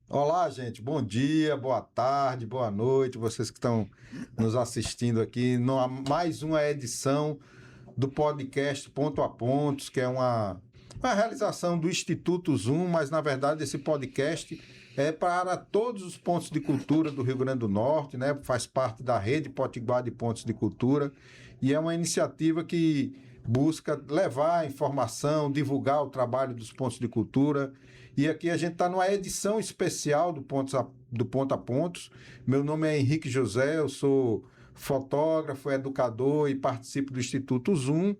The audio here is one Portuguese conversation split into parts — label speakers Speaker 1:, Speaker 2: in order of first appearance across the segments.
Speaker 1: Olá, gente. Bom dia, boa tarde, boa noite. Vocês que estão nos assistindo aqui, mais uma edição do podcast Ponto a Pontos, que é uma realização do Instituto Zoom, mas na verdade esse podcast é para todos os pontos de cultura do Rio Grande do Norte, né? Faz parte da rede Potiguar de Pontos de Cultura e é uma iniciativa que busca levar a informação, divulgar o trabalho dos pontos de cultura. E aqui a gente está numa edição especial do Ponto a Pontos. Meu nome é Henrique José, eu sou fotógrafo, educador e participo do Instituto Zoom.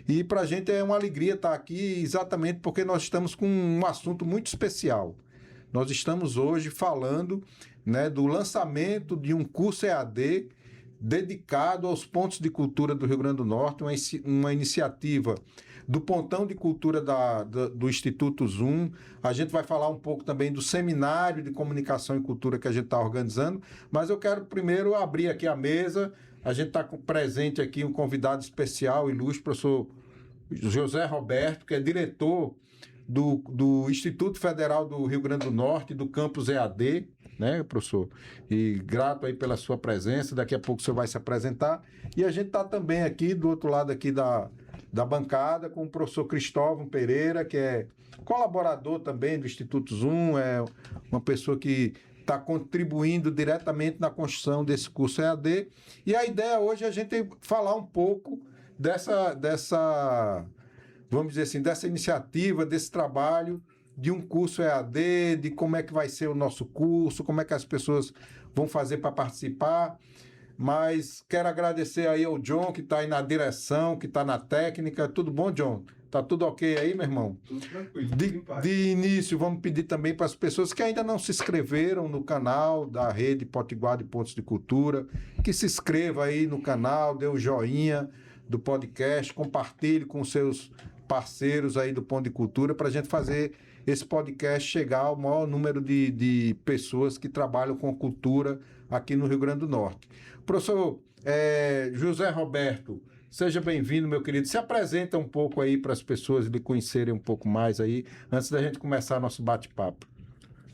Speaker 1: E para a gente é uma alegria estar aqui exatamente porque nós estamos com um assunto muito especial. Nós estamos hoje falando, né, do lançamento de um curso EAD dedicado aos pontos de cultura do Rio Grande do Norte, uma iniciativa do Pontão de Cultura do Instituto Zoom. A gente vai falar um pouco também do seminário de comunicação e cultura que a gente está organizando, mas eu quero primeiro abrir aqui a mesa. A gente está presente aqui um convidado especial, ilustre, professor José Roberto, que é diretor do Instituto Federal do Rio Grande do Norte, do campus EAD, né, professor? E grato aí pela sua presença. Daqui a pouco o senhor vai se apresentar. E a gente está também aqui, do outro lado aqui da bancada, com o professor Cristóvão Pereira, que é colaborador também do Instituto Zoom, é uma pessoa que está contribuindo diretamente na construção desse curso EAD. E a ideia hoje é a gente falar um pouco dessa vamos dizer assim, dessa iniciativa, desse trabalho de um curso EAD, de como é que vai ser o nosso curso, como é que as pessoas vão fazer para participar. Mas quero agradecer aí ao John, que está aí na direção, que está na técnica. Tudo bom, John? Tá tudo ok aí, meu irmão?
Speaker 2: Tudo tranquilo.
Speaker 1: De início, vamos pedir também para as pessoas que ainda não se inscreveram no canal da Rede Potiguar de Pontos de Cultura, que se inscreva aí no canal, dê o joinha do podcast, compartilhe com seus parceiros aí do Ponto de Cultura para a gente fazer esse podcast chegar ao maior número de pessoas que trabalham com cultura aqui no Rio Grande do Norte. Professor José Roberto, seja bem-vindo, meu querido. Se apresenta um pouco aí para as pessoas lhe conhecerem um pouco mais aí, antes da gente começar nosso bate-papo.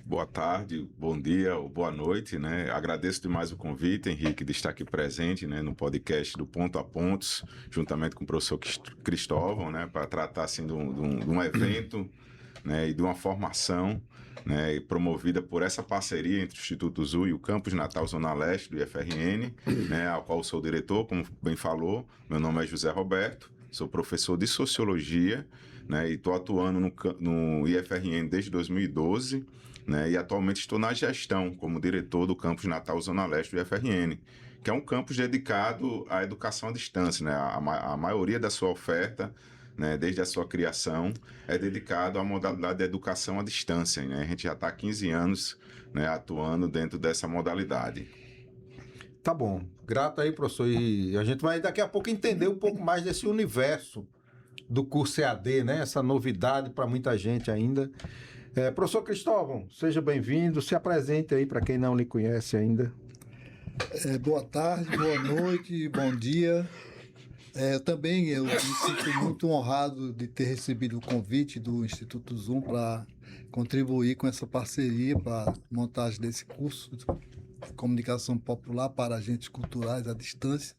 Speaker 2: Boa tarde, bom dia ou boa noite, né? Agradeço demais o convite, Henrique, de estar aqui presente, né, no podcast do Ponto a Pontos, juntamente com o professor Cristóvão, né, para tratar assim de um evento, né, e de uma formação, né, promovida por essa parceria entre o Instituto Zoom e o Campus Natal Zona Leste do IFRN, né, ao qual sou diretor, como bem falou. Meu nome é José Roberto, sou professor de Sociologia, né, e estou atuando no IFRN desde 2012, né, e atualmente estou na gestão como diretor do Campus Natal Zona Leste do IFRN, que é um campus dedicado à educação à distância, né? A maioria da sua oferta, né, desde a sua criação, é dedicado à modalidade de educação à distância, né? A gente já está há 15 anos, né, atuando dentro dessa modalidade.
Speaker 1: Tá bom. Grato aí, professor. E a gente vai daqui a pouco entender um pouco mais desse universo do curso EAD, né? Essa novidade para muita gente ainda. Professor Cristóvão, seja bem-vindo. Se apresente aí para quem não lhe conhece ainda.
Speaker 3: Boa tarde, boa noite, bom dia. Eu me sinto muito honrado de ter recebido o convite do Instituto Zoom para contribuir com essa parceria para a montagem desse curso de comunicação popular para agentes culturais à distância.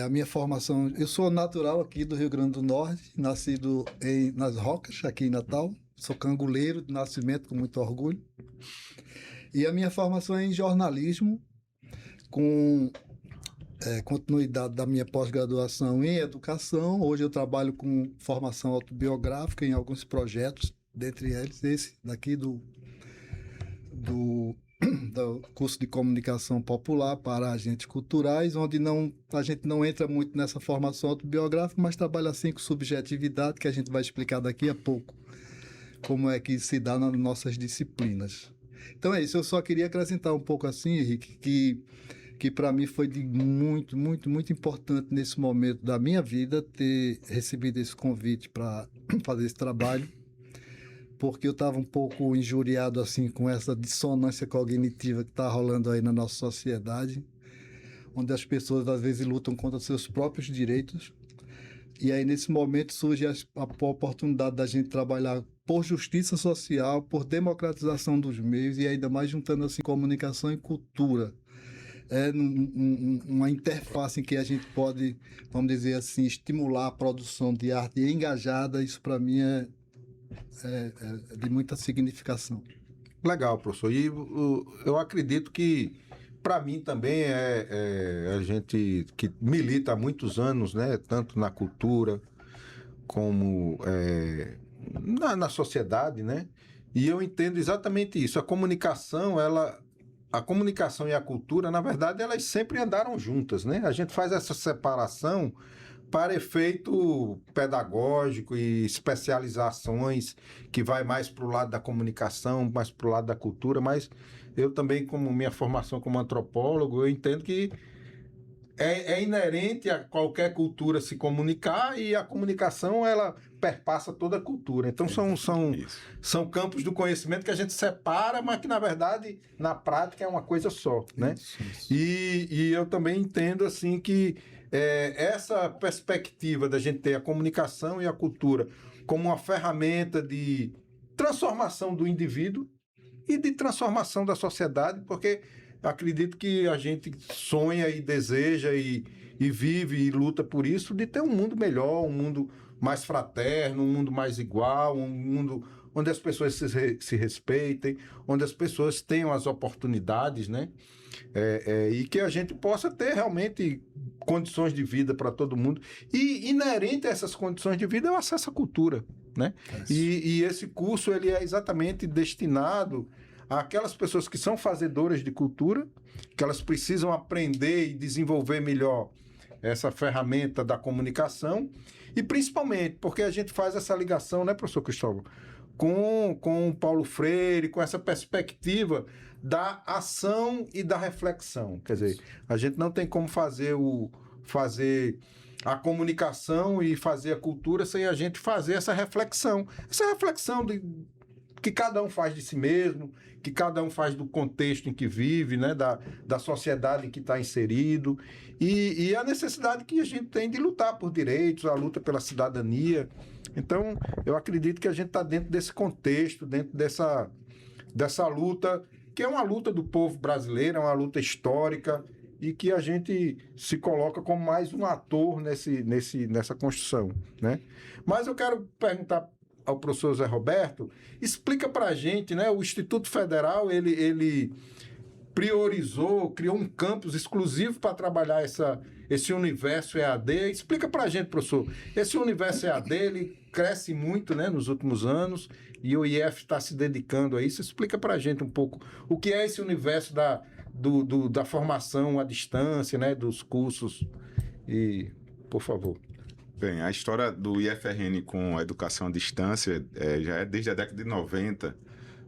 Speaker 3: A minha formação, eu sou natural aqui do Rio Grande do Norte, nascido nas Rocas, aqui em Natal. Sou canguleiro de nascimento, com muito orgulho. E a minha formação é em jornalismo, com continuidade da minha pós-graduação em educação. Hoje eu trabalho com formação autobiográfica em alguns projetos, dentre eles esse daqui do curso de comunicação popular para agentes culturais, onde a gente não entra muito nessa formação autobiográfica, mas trabalha assim com subjetividade, que a gente vai explicar daqui a pouco como é que se dá nas nossas disciplinas. Então é isso, eu só queria acrescentar um pouco assim, Henrique, que para mim foi de muito, muito, muito importante nesse momento da minha vida ter recebido esse convite para fazer esse trabalho, porque eu estava um pouco injuriado assim com essa dissonância cognitiva que está rolando aí na nossa sociedade, onde as pessoas às vezes lutam contra seus próprios direitos. E aí, nesse momento, surge a oportunidade da gente trabalhar por justiça social, por democratização dos meios e ainda mais juntando assim comunicação e cultura. É uma interface em que a gente pode, vamos dizer assim, estimular a produção de arte engajada. Isso, para mim, é de muita significação.
Speaker 1: Legal, professor. E eu acredito que, para mim também, a gente que milita há muitos anos, né, tanto na cultura como na sociedade, né? E eu entendo exatamente isso. A comunicação e a cultura, na verdade, elas sempre andaram juntas, né? A gente faz essa separação para efeito pedagógico e especializações que vai mais para o lado da comunicação, mais para o lado da cultura, mas eu também, como minha formação como antropólogo, eu entendo que é inerente a qualquer cultura se comunicar e a comunicação, ela perpassa toda a cultura. Então, são campos do conhecimento que a gente separa, mas que, na verdade, na prática é uma coisa só, né?
Speaker 3: Isso.
Speaker 1: E eu também entendo, assim, que essa perspectiva da gente ter a comunicação e a cultura como uma ferramenta de transformação do indivíduo e de transformação da sociedade, porque acredito que a gente sonha e deseja e vive e luta por isso, de ter um mundo melhor, um mundo mais fraterno, um mundo mais igual, um mundo onde as pessoas se respeitem, onde as pessoas tenham as oportunidades, né? E que a gente possa ter realmente condições de vida para todo mundo. E inerente a essas condições de vida é o acesso à cultura, né? E esse curso ele é exatamente destinado àquelas pessoas que são fazedoras de cultura, que elas precisam aprender e desenvolver melhor essa ferramenta da comunicação, e principalmente porque a gente faz essa ligação, né, professor Cristóvão, com Paulo Freire, com essa perspectiva da ação e da reflexão. Quer dizer, a gente não tem como fazer a comunicação e fazer a cultura sem a gente fazer essa reflexão que cada um faz de si mesmo, que cada um faz do contexto em que vive, né, da sociedade em que está inserido, e a necessidade que a gente tem de lutar por direitos, a luta pela cidadania. Então, eu acredito que a gente está dentro desse contexto, dentro dessa luta, que é uma luta do povo brasileiro, é uma luta histórica, e que a gente se coloca como mais um ator nessa construção, né? Mas eu quero perguntar ao professor Zé Roberto, explica para a gente, né? O Instituto Federal, ele priorizou, criou um campus exclusivo para trabalhar esse universo EAD. Explica para a gente, professor, esse universo EAD, ele cresce muito, né, nos últimos anos, e o IF está se dedicando a isso. Explica para a gente um pouco o que é esse universo da formação à distância, né, dos cursos, e, por favor.
Speaker 2: Bem, a história do IFRN com a educação à distância já é desde a década de 90,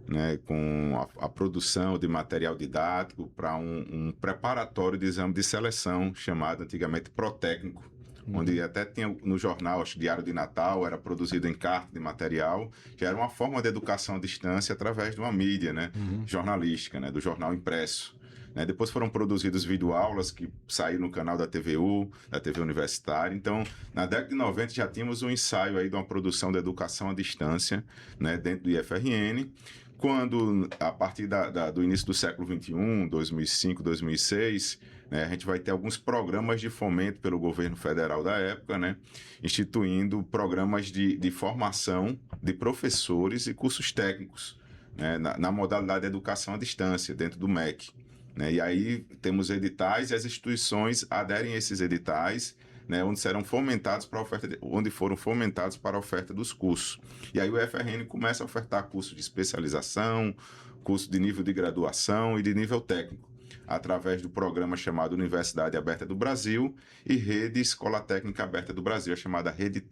Speaker 2: né, com a produção de material didático para um preparatório de exame de seleção, chamado antigamente Protécnico, onde até tinha no jornal, acho, Diário de Natal, era produzido em carta de material, já era uma forma de educação à distância através de uma mídia, né, jornalística, né, do jornal impresso. Depois foram produzidos videoaulas que saíram no canal da TVU, da TV Universitária. Então, na década de 90 já tínhamos um ensaio aí de uma produção de educação à distância, né, dentro do IFRN. Quando, a partir do início do século XXI, 2005, 2006, né, a gente vai ter alguns programas de fomento pelo governo federal da época, né, instituindo programas de formação de professores e cursos técnicos, né, na modalidade de educação à distância, dentro do MEC. Né? E aí temos editais e as instituições aderem a esses editais, né, onde foram fomentados para a oferta dos cursos. E aí o FRN começa a ofertar cursos de especialização, curso de nível de graduação e de nível técnico, através do programa chamado Universidade Aberta do Brasil e Rede Escola Técnica Aberta do Brasil, a chamada Rede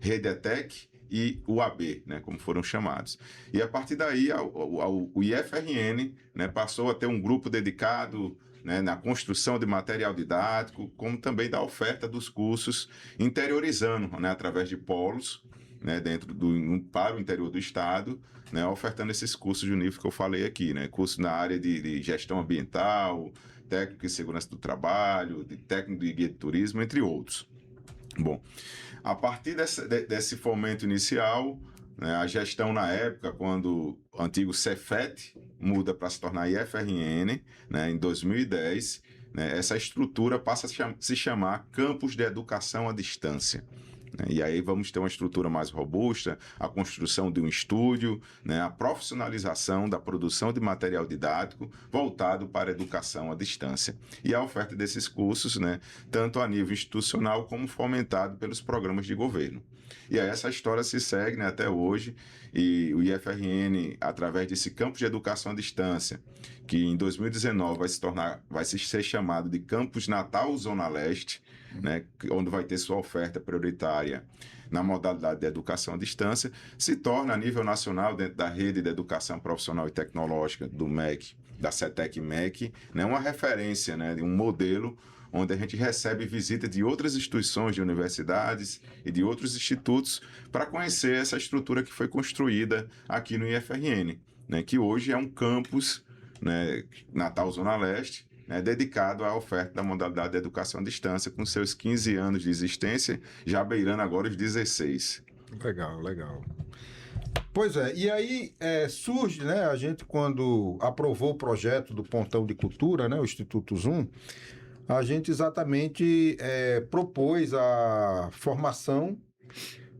Speaker 2: ETEC e UAB, né, como foram chamados. E a partir daí, o IFRN, né, passou a ter um grupo dedicado, né, na construção de material didático, como também da oferta dos cursos, interiorizando, né, através de polos, né, para o interior do estado, né, ofertando esses cursos de nível que eu falei aqui, né, cursos na área de gestão ambiental, técnico em segurança do trabalho, de técnico de guia de turismo, entre outros. Bom, a partir desse fomento inicial, né, a gestão na época, quando o antigo Cefet muda para se tornar IFRN, né, em 2010, né, essa estrutura passa a se chamar Campus de Educação à Distância. E aí vamos ter uma estrutura mais robusta, a construção de um estúdio, né, a profissionalização da produção de material didático voltado para a educação à distância. E a oferta desses cursos, né, tanto a nível institucional como fomentado pelos programas de governo. E aí essa história se segue, né, até hoje, e o IFRN, através desse campus de educação à distância, que em 2019 vai ser chamado de Campus Natal Zona Leste, né, onde vai ter sua oferta prioritária na modalidade de educação à distância, se torna a nível nacional, dentro da rede de educação profissional e tecnológica do MEC, da CETEC-MEC, né, uma referência, né, de um modelo onde a gente recebe visita de outras instituições, de universidades e de outros institutos para conhecer essa estrutura que foi construída aqui no IFRN, né, que hoje é um campus, né, Natal Zona Leste, né, dedicado à oferta da modalidade de educação à distância, com seus 15 anos de existência, já beirando agora os 16.
Speaker 1: Legal, legal. Pois é, e aí surge, né, a gente quando aprovou o projeto do Pontão de Cultura, né, o Instituto Zoom, a gente exatamente propôs a formação,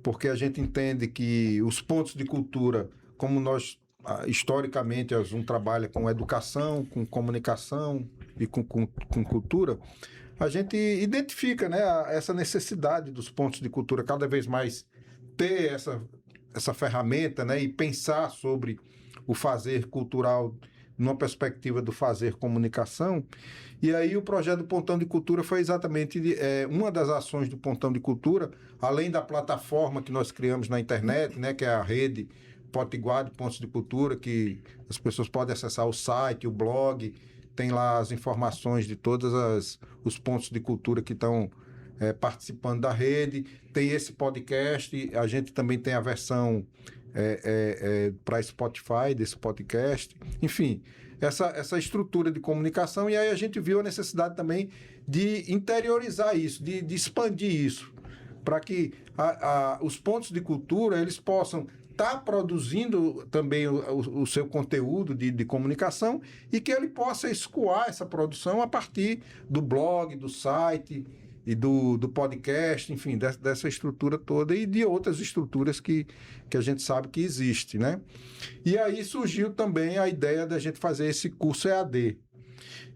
Speaker 1: porque a gente entende que os pontos de cultura, como nós historicamente a Zoom trabalha com educação, com comunicação e com cultura, a gente identifica, né, essa necessidade dos pontos de cultura cada vez mais ter essa ferramenta, né, e pensar sobre o fazer cultural numa perspectiva do fazer comunicação. E aí o projeto do Pontão de Cultura foi exatamente uma das ações do Pontão de Cultura, além da plataforma que nós criamos na internet, né, que é a rede Potiguar de Pontos de Cultura, que as pessoas podem acessar o site, o blog, tem lá as informações de todos os pontos de cultura que estão participando da rede. Tem esse podcast, a gente também tem a versão para Spotify desse podcast. Enfim, essa estrutura de comunicação, e aí a gente viu a necessidade também de interiorizar isso, de expandir isso, para que os pontos de cultura eles possam estar produzindo também o seu conteúdo de comunicação e que ele possa escoar essa produção a partir do blog, do site e do podcast, enfim, dessa estrutura toda e de outras estruturas que a gente sabe que existe, né? E aí surgiu também a ideia da gente fazer esse curso EAD.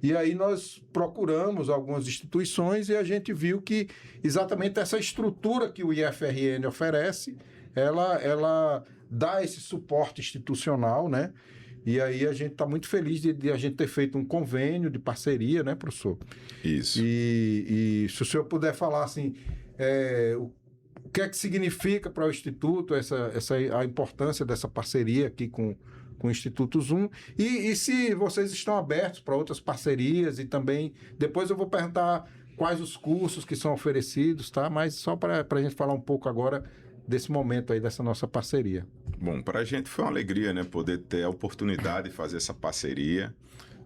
Speaker 1: E aí nós procuramos algumas instituições e a gente viu que exatamente essa estrutura que o IFRN oferece, ela dá esse suporte institucional, né? E aí a gente está muito feliz de a gente ter feito um convênio de parceria, né, professor?
Speaker 2: Isso.
Speaker 1: E se o senhor puder falar assim, o que é que significa para o Instituto a importância dessa parceria aqui com o Instituto Zoom, e se vocês estão abertos para outras parcerias, e também, depois eu vou perguntar quais os cursos que são oferecidos, tá? Mas só para a gente falar um pouco agora desse momento aí, dessa nossa parceria.
Speaker 2: Bom, para a gente foi uma alegria, né, poder ter a oportunidade de fazer essa parceria,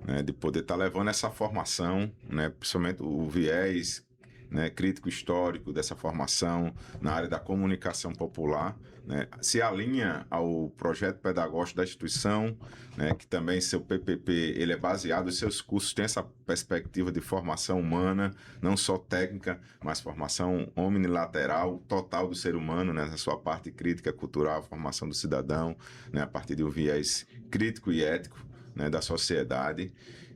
Speaker 2: né, de poder estar levando essa formação, né, principalmente o viés, né, crítico histórico dessa formação na área da comunicação popular, né, se alinha ao projeto pedagógico da instituição, né, que também seu PPP ele é baseado, os seus cursos têm essa perspectiva de formação humana, não só técnica, mas formação omnilateral, total do ser humano, né, na sua parte crítica, cultural, formação do cidadão, né, a partir de um viés crítico e ético, né, da sociedade.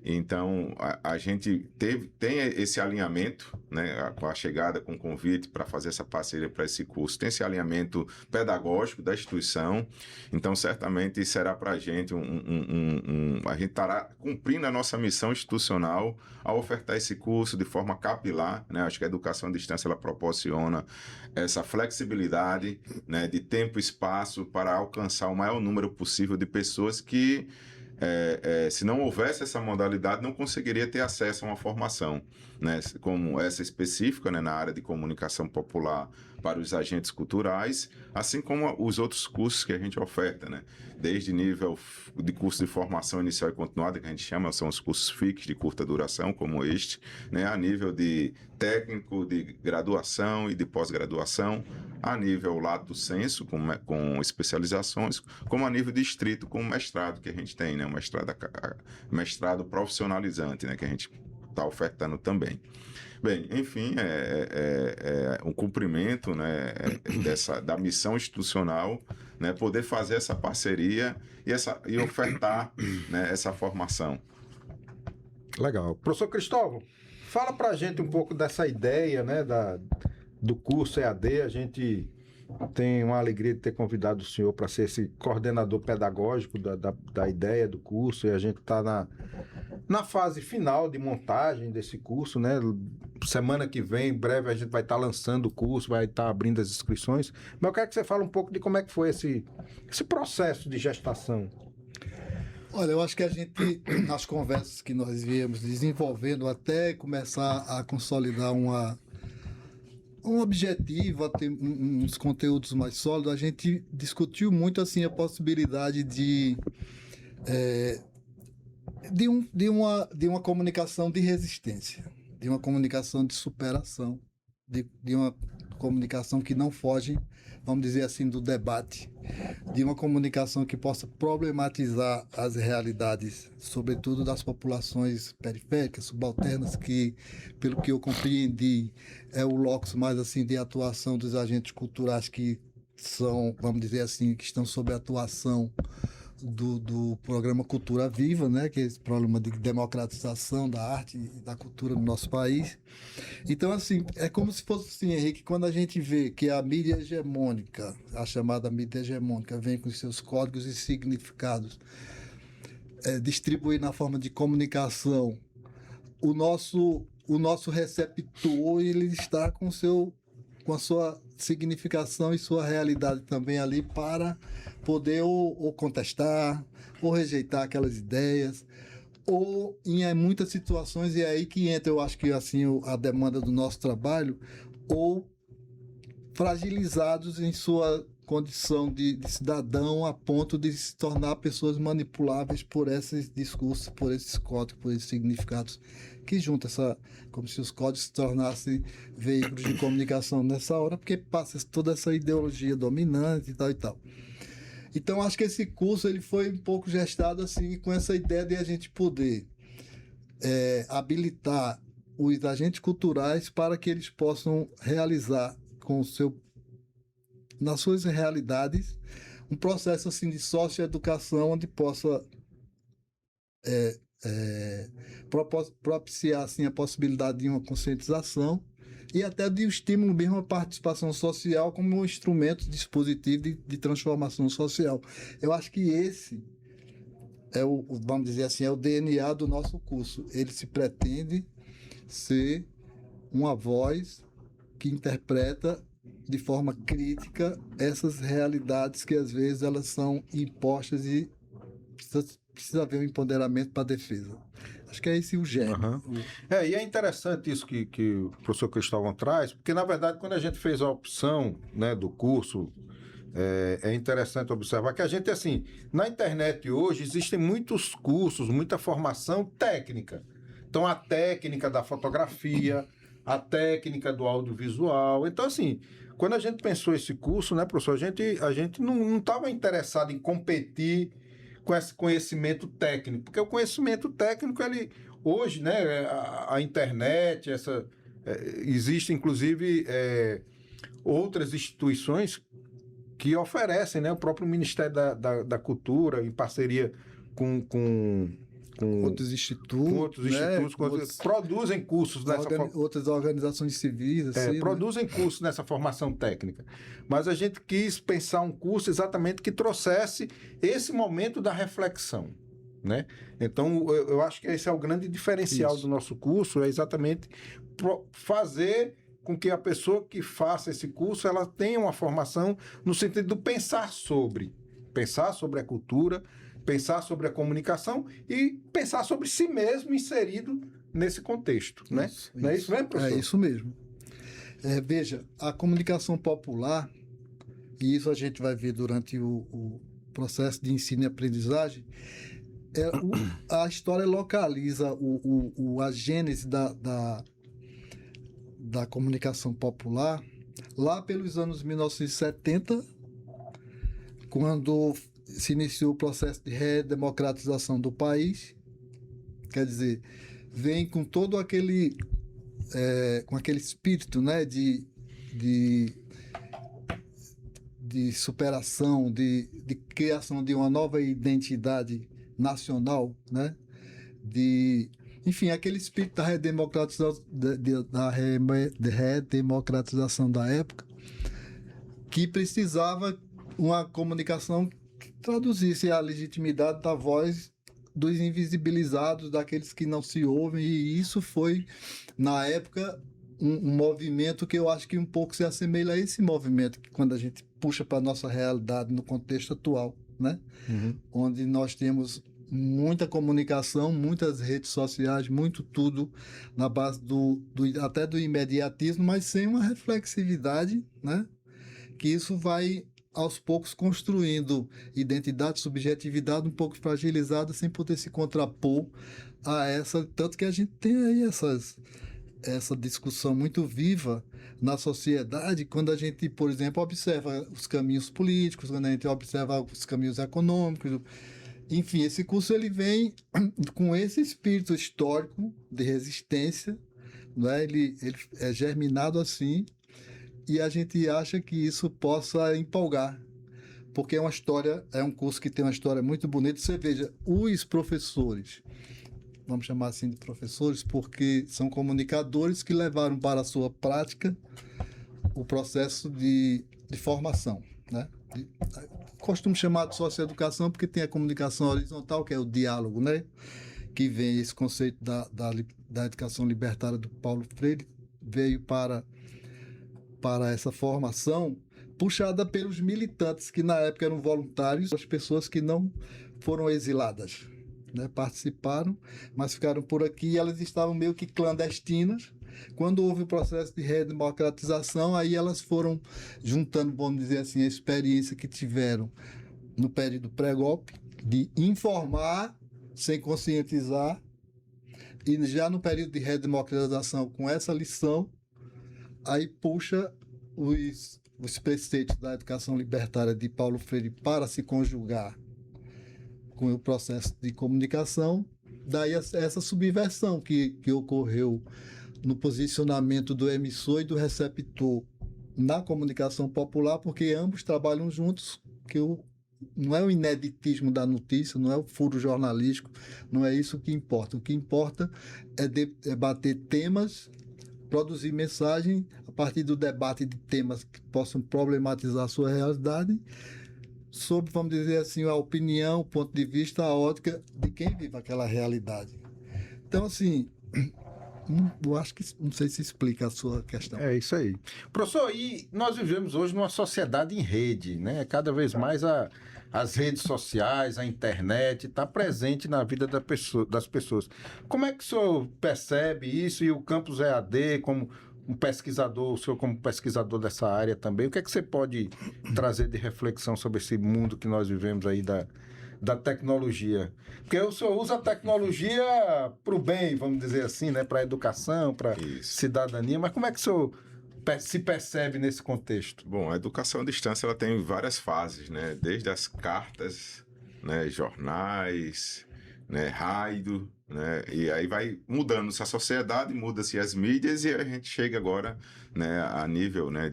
Speaker 2: Então, a gente tem esse alinhamento, né, com a chegada, com o convite para fazer essa parceria para esse curso, tem esse alinhamento pedagógico da instituição, então certamente será para a gente a gente estará cumprindo a nossa missão institucional ao ofertar esse curso de forma capilar, né, acho que a educação à distância ela proporciona essa flexibilidade, né, de tempo e espaço para alcançar o maior número possível de pessoas que se não houvesse essa modalidade, não conseguiria ter acesso a uma formação, né, como essa específica, né, na área de comunicação popular para os agentes culturais, assim como os outros cursos que a gente oferta, né? Desde nível de curso de formação inicial e continuada, que a gente chama, são os cursos FIX de curta duração, como este, né? A nível de técnico, de graduação e de pós-graduação, a nível lato sensu, com especializações, como a nível distrito, com o mestrado que a gente tem, né? O mestrado profissionalizante, né? Que a gente está ofertando também. Bem, enfim, um cumprimento, né, da missão institucional, né, poder fazer essa parceria e ofertar, né, essa formação.
Speaker 1: Legal. Professor Cristóvão, fala para a gente um pouco dessa ideia, né, do curso EAD. A gente tem uma alegria de ter convidado o senhor para ser esse coordenador pedagógico da ideia do curso, e a gente está na fase final de montagem desse curso, né? Semana que vem, em breve, a gente vai estar lançando o curso, vai estar abrindo as inscrições. Mas eu quero que você fale um pouco de como é que foi esse processo de gestação.
Speaker 3: Olha, eu acho que a gente, nas conversas que nós viemos desenvolvendo, até começar a consolidar um objetivo, a ter uns conteúdos mais sólidos, a gente discutiu muito assim a possibilidade de uma comunicação de resistência, de uma comunicação de superação, de uma comunicação que não foge, vamos dizer assim, do debate, de uma comunicação que possa problematizar as realidades, sobretudo das populações periféricas, subalternas, que, pelo que eu compreendi, é o locus mais assim de atuação dos agentes culturais que são, vamos dizer assim, que estão sob a atuação do programa Cultura Viva, né, que é esse programa de democratização da arte e da cultura no nosso país. Então, assim, é como se fosse assim, Henrique, quando a gente vê que a mídia hegemônica, a chamada mídia hegemônica, vem com seus códigos e significados, distribuir na forma de comunicação, o nosso receptor, ele está com a sua significação e sua realidade também ali para poder ou contestar, ou rejeitar aquelas ideias, ou em muitas situações, e é aí que entra, eu acho que assim, a demanda do nosso trabalho, ou fragilizados em sua condição de cidadão a ponto de se tornar pessoas manipuláveis por esses discursos, por esses códigos, por esses significados que junta como se os códigos se tornassem veículos de comunicação nessa hora, porque passa toda essa ideologia dominante e tal e tal. Então, acho que esse curso ele foi um pouco gestado assim, com essa ideia de a gente poder habilitar os agentes culturais para que eles possam realizar nas suas realidades um processo assim, de socioeducação onde possa propiciar assim, a possibilidade de uma conscientização e até de um estímulo mesmo à participação social como um instrumento, dispositivo de transformação social. Eu acho que esse vamos dizer assim, é o DNA do nosso curso. Ele se pretende ser uma voz que interpreta de forma crítica essas realidades que às vezes elas são impostas e precisa haver um empoderamento para a defesa. Acho que é esse o germe.
Speaker 1: Uhum. E é interessante isso que o professor Cristóvão traz, porque, na verdade, quando a gente fez a opção, né, do curso, é interessante observar que a gente, assim, na internet hoje existem muitos cursos, muita formação técnica. Então, a técnica da fotografia, a técnica do audiovisual. Então, assim, quando a gente pensou esse curso, né, professor, a gente não estava interessado em competir com esse conhecimento técnico, porque o conhecimento técnico, ele hoje, né, a internet, existe inclusive outras instituições que oferecem, né, o próprio Ministério da Cultura, em parceria com
Speaker 3: outros institutos,
Speaker 1: produzem cursos
Speaker 3: outras organizações civis, assim,
Speaker 1: produzem cursos nessa formação técnica. Mas a gente quis pensar um curso exatamente que trouxesse esse momento da reflexão, né? Então, eu acho que esse é o grande diferencial do nosso curso, é exatamente fazer com que a pessoa que faça esse curso, ela tenha uma formação no sentido de pensar sobre a cultura, pensar sobre a comunicação e pensar sobre si mesmo inserido nesse contexto, né? Não é isso mesmo, professor?
Speaker 3: É isso mesmo. Veja, a comunicação popular, e isso a gente vai ver durante o processo de ensino e aprendizagem, a história localiza a gênese da comunicação popular lá pelos anos 1970, quando se iniciou o processo de redemocratização do país. Quer dizer, vem com todo aquele espírito, né, de superação, de criação de uma nova identidade nacional, né? Enfim, aquele espírito da redemocratização da época, que precisava uma comunicação que traduzisse a legitimidade da voz dos invisibilizados, daqueles que não se ouvem, e isso foi, na época, um movimento que eu acho que um pouco se assemelha a esse movimento, que quando a gente puxa para a nossa realidade no contexto atual, né? Onde nós temos muita comunicação, muitas redes sociais, muito tudo na base até do imediatismo, mas sem uma reflexividade, né? Que isso vai aos poucos construindo identidade, subjetividade um pouco fragilizada, sem poder se contrapor a essa, tanto que a gente tem aí essa discussão muito viva na sociedade, quando a gente, por exemplo, observa os caminhos políticos, quando a gente observa os caminhos econômicos. Enfim, esse curso ele vem com esse espírito histórico de resistência, né? Ele é germinado assim, e a gente acha que isso possa empolgar, porque é um curso que tem uma história muito bonita. Você veja, os professores, vamos chamar assim de professores, porque são comunicadores que levaram para a sua prática o processo de formação, né? Costumo chamar de socioeducação porque tem a comunicação horizontal, que é o diálogo, né? Que vem esse conceito da educação libertária do Paulo Freire, veio para essa formação puxada pelos militantes, que na época eram voluntários, as pessoas que não foram exiladas, né? Participaram, mas ficaram por aqui, e elas estavam meio que clandestinas. Quando houve o processo de redemocratização, aí elas foram juntando, vamos dizer assim, a experiência que tiveram no período pré-golpe, de informar sem conscientizar, e já no período de redemocratização, com essa lição, aí puxa os preceitos da educação libertária de Paulo Freire para se conjugar com o processo de comunicação. Daí essa subversão que ocorreu no posicionamento do emissor e do receptor na comunicação popular, porque ambos trabalham juntos, que não é o ineditismo da notícia, não é o furo jornalístico, não é isso que importa. O que importa é debater temas, produzir mensagem a partir do debate de temas que possam problematizar a sua realidade, sob, vamos dizer assim, a opinião, o ponto de vista, a ótica de quem vive aquela realidade. Então, assim, eu acho que não sei se explica a sua questão.
Speaker 1: É isso aí. Professor, e nós vivemos hoje numa sociedade em rede, né? Cada vez mais as redes sociais, a internet está presente na vida das pessoas. Como é que o senhor percebe isso, e o campus EAD como um pesquisador, o senhor como pesquisador dessa área também, o que é que você pode trazer de reflexão sobre esse mundo que nós vivemos aí da tecnologia? Porque o senhor usa a tecnologia para o bem, vamos dizer assim, né? Para a educação, para a cidadania, mas como é que o senhor se percebe nesse contexto?
Speaker 2: Bom, a educação à distância ela tem várias fases, né? Desde as cartas, né? Jornais, né? Rádio, né? E aí vai mudando-se a sociedade, muda-se as mídias, e a gente chega agora, né? A nível, né?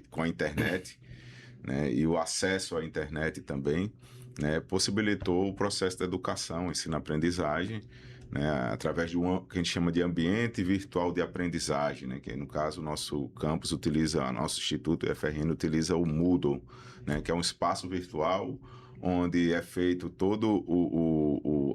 Speaker 2: Com a internet, né? E o acesso à internet também, né? Possibilitou o processo da educação, ensino-aprendizagem, né, através de que a gente chama de ambiente virtual de aprendizagem, né, que no caso o nosso campus utiliza, nosso instituto FRN utiliza o Moodle, né, que é um espaço virtual onde é feito todo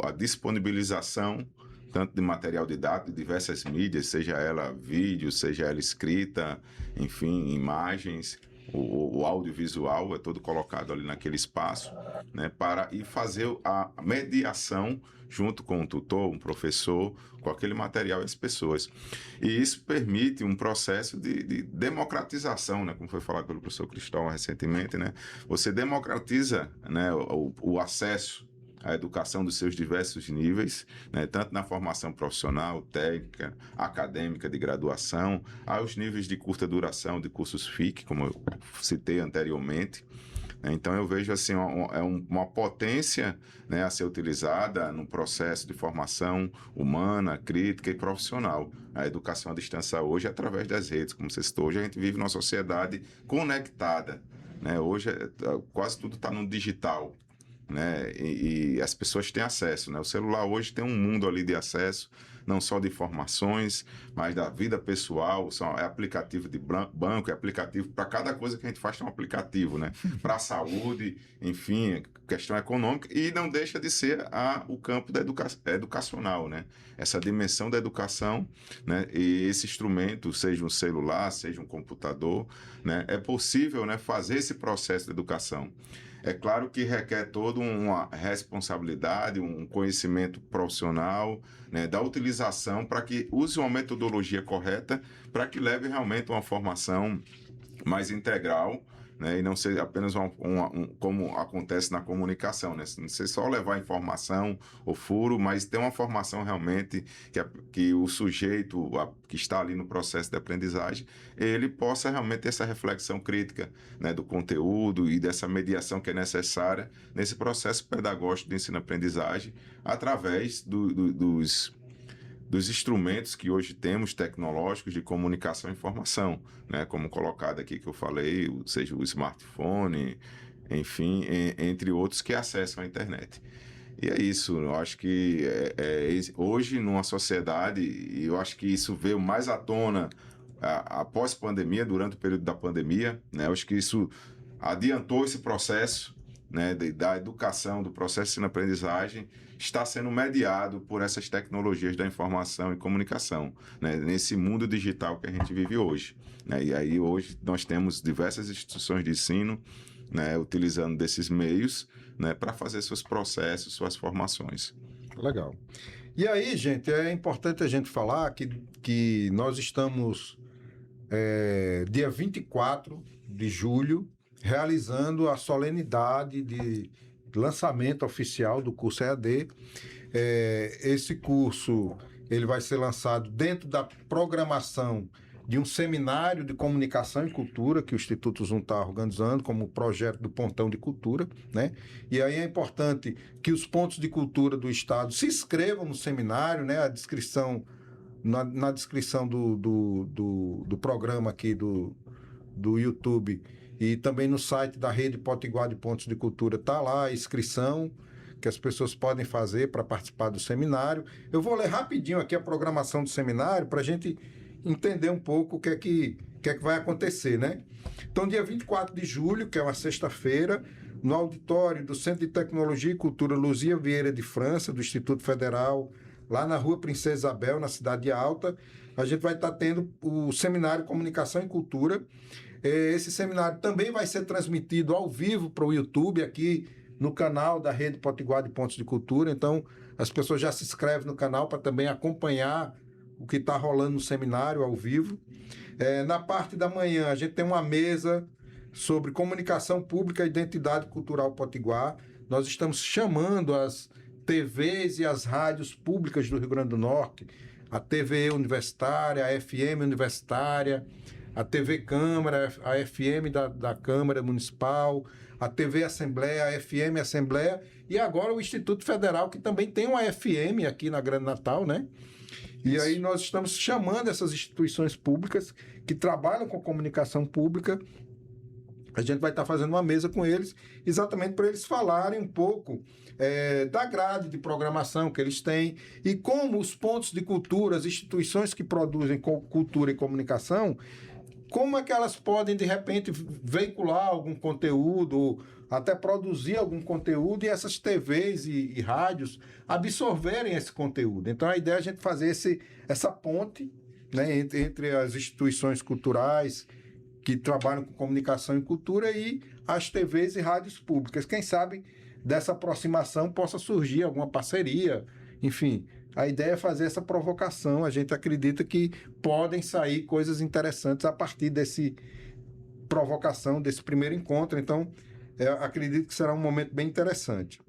Speaker 2: a disponibilização tanto de material didático de diversas mídias, seja ela vídeo, seja ela escrita, enfim, imagens. O audiovisual é todo colocado ali naquele espaço, né, para ir fazer a mediação junto com um tutor, um professor, com aquele material e as pessoas. E isso permite um processo de democratização, né? Como foi falado pelo professor Cristóvão recentemente, né? Você democratiza, né, o acesso à educação dos seus diversos níveis, né, tanto na formação profissional, técnica, acadêmica, de graduação, aos níveis de curta duração de cursos FIC, como eu citei anteriormente. Então, eu vejo assim, uma potência, né, a ser utilizada no processo de formação humana, crítica e profissional. A educação à distância hoje é através das redes, como você citou. Hoje a gente vive numa sociedade conectada, né? Hoje quase tudo está no digital, né? E as pessoas têm acesso, né? O celular hoje tem um mundo ali de acesso, não só de informações, mas da vida pessoal. É aplicativo de banco, é aplicativo para cada coisa que a gente faz, tem um aplicativo, né? Para a saúde, enfim, questão econômica, e não deixa de ser o campo da educacional, né? Essa dimensão da educação, né? E esse instrumento, seja um celular, seja um computador, né? É possível, né, fazer esse processo de educação. É claro que requer toda uma responsabilidade, um conhecimento profissional, né, da utilização para que use uma metodologia correta, para que leve realmente uma formação mais integral, né, e não ser apenas como acontece na comunicação, né? Não ser só levar informação ou furo, mas ter uma formação realmente que o sujeito que está ali no processo de aprendizagem, ele possa realmente ter essa reflexão crítica, né, do conteúdo e dessa mediação que é necessária nesse processo pedagógico de ensino-aprendizagem, através dos instrumentos que hoje temos tecnológicos de comunicação e informação, né? Como colocado aqui que eu falei, seja o smartphone, enfim, entre outros que acessam a internet. E é isso, eu acho que hoje numa sociedade, e eu acho que isso veio mais à tona após pandemia, durante o período da pandemia, né? Eu acho que isso adiantou esse processo, né, da educação, do processo de ensino-aprendizagem, está sendo mediado por essas tecnologias da informação e comunicação, né, nesse mundo digital que a gente vive hoje, né? E aí hoje nós temos diversas instituições de ensino, né, utilizando desses meios, né, para fazer seus processos, suas formações.
Speaker 1: Legal. E aí, gente, é importante a gente falar que nós estamos dia 24 de julho, realizando a solenidade de lançamento oficial do curso EAD. Esse curso ele vai ser lançado dentro da programação de um seminário de comunicação e cultura que o Instituto Zoom está organizando como projeto do Pontão de Cultura, né? E aí é importante que os pontos de cultura do Estado se inscrevam no seminário, né? A descrição, na descrição do programa aqui do YouTube e também no site da Rede Potiguar de Pontos de Cultura está lá a inscrição que as pessoas podem fazer para participar do seminário. Eu vou ler rapidinho aqui a programação do seminário para a gente entender um pouco o que é que vai acontecer, né? Então, dia 24 de julho, que é uma sexta-feira, no auditório do Centro de Tecnologia e Cultura Luzia Vieira de França, do Instituto Federal, lá na Rua Princesa Isabel, na Cidade Alta, a gente vai estar tendo o seminário Comunicação e Cultura. Esse seminário também vai ser transmitido ao vivo para o YouTube, aqui no canal da Rede Potiguar de Pontos de Cultura. Então, as pessoas já se inscrevem no canal para também acompanhar o que está rolando no seminário ao vivo. Na parte da manhã, a gente tem uma mesa sobre comunicação pública e identidade cultural potiguar. Nós estamos chamando as TVs e as rádios públicas do Rio Grande do Norte, a TV Universitária, a FM Universitária, a TV Câmara, a FM da Câmara Municipal, a TV Assembleia, a FM Assembleia, e agora o Instituto Federal, que também tem uma FM aqui na Grande Natal, né? E aí nós estamos chamando essas instituições públicas que trabalham com comunicação pública. A gente vai estar fazendo uma mesa com eles, exatamente para eles falarem um pouco da grade de programação que eles têm e como os pontos de cultura, as instituições que produzem cultura e comunicação, como é que elas podem, de repente, veicular algum conteúdo, até produzir algum conteúdo, e essas TVs e rádios absorverem esse conteúdo. Então, a ideia é a gente fazer essa ponte, né, entre as instituições culturais que trabalham com comunicação e cultura e as TVs e rádios públicas. Quem sabe dessa aproximação possa surgir alguma parceria Enfim, a ideia é fazer essa provocação. A gente acredita que podem sair coisas interessantes a partir desse provocação, desse primeiro encontro. Então, acredito que será um momento bem interessante.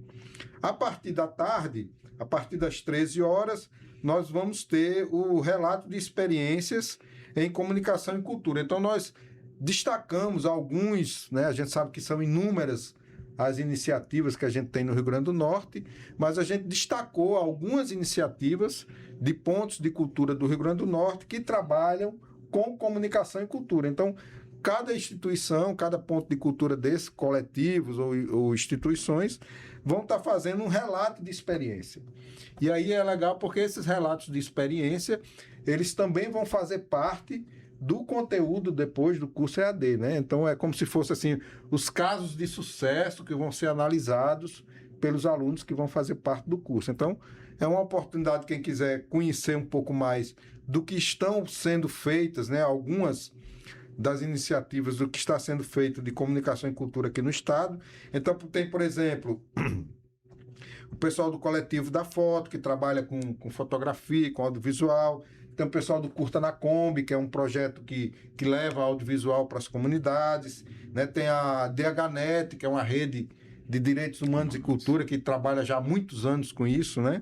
Speaker 1: A partir da tarde, a partir das 13 horas, nós vamos ter o relato de experiências em comunicação e cultura. Então, nós destacamos alguns, né? A gente sabe que são inúmeras as iniciativas que a gente tem no Rio Grande do Norte, mas a gente destacou algumas iniciativas de pontos de cultura do Rio Grande do Norte que trabalham com comunicação e cultura. Então, cada instituição, cada ponto de cultura desses, coletivos ou instituições, vão estar fazendo um relato de experiência. E aí é legal porque esses relatos de experiência, eles também vão fazer parte do conteúdo depois do curso EAD, né? Então é como se fosse assim, os casos de sucesso que vão ser analisados pelos alunos que vão fazer parte do curso. Então é uma oportunidade, quem quiser conhecer um pouco mais do que estão sendo feitas, né? Algumas das iniciativas do que está sendo feito de comunicação e cultura aqui no estado. Então tem, por exemplo, o pessoal do Coletivo da Foto, que trabalha com fotografia, com audiovisual. Tem o pessoal do Curta na Kombi, que é um projeto que leva audiovisual para as comunidades, né? Tem a DHNet, que é uma rede de direitos humanos e cultura, que trabalha já há muitos anos com isso, né?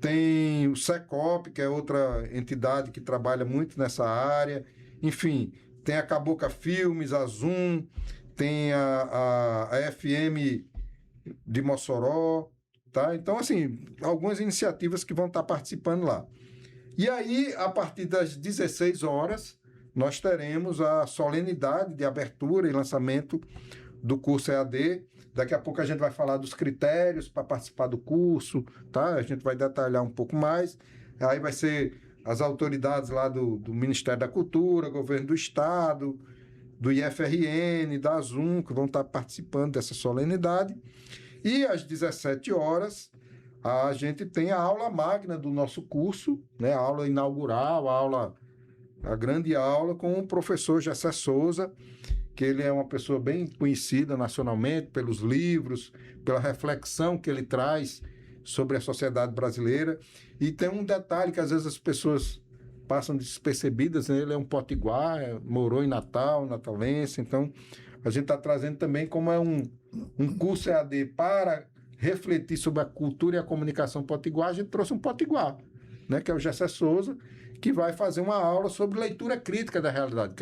Speaker 1: Tem o SECOP, que é outra entidade que trabalha muito nessa área. Enfim, tem a Cabocla Filmes, a Zoom, tem a FM de Mossoró, tá? Então, assim, algumas iniciativas que vão estar participando lá. E aí, a partir das 16 horas, nós teremos a solenidade de abertura e lançamento do curso EAD. Daqui a pouco a gente vai falar dos critérios para participar do curso, tá? A gente vai detalhar um pouco mais. Aí vai ser as autoridades lá do Ministério da Cultura, Governo do Estado, do IFRN, da Zoom, que vão estar participando dessa solenidade. E às 17 horas, a gente tem a aula magna do nosso curso, né? A aula inaugural, a grande aula com o professor Gessé Souza, que ele é uma pessoa bem conhecida nacionalmente pelos livros, pela reflexão que ele traz sobre a sociedade brasileira. E tem um detalhe que às vezes as pessoas passam despercebidas, né? Ele é um potiguar, morou em Natal, natalense, então a gente está trazendo também como é um curso EAD para refletir sobre a cultura e a comunicação potiguar. A gente trouxe um potiguar, né? Que é o Gessé Souza, que vai fazer uma aula sobre leitura crítica da realidade.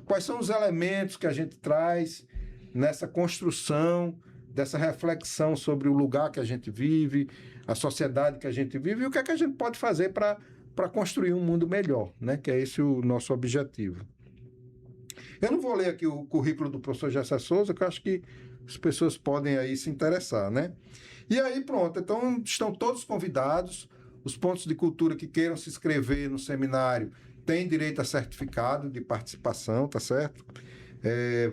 Speaker 1: Quais são os elementos que a gente traz nessa construção, dessa reflexão sobre o lugar que a gente vive, a sociedade que a gente vive, e o que é que a gente pode fazer para construir um mundo melhor, né? Que é esse o nosso objetivo. Eu não vou ler aqui o currículo do professor Gessé Souza, que eu acho que as pessoas podem aí se interessar, né? E aí, pronto, então estão todos convidados. Os pontos de cultura que queiram se inscrever no seminário têm direito a certificado de participação, tá certo?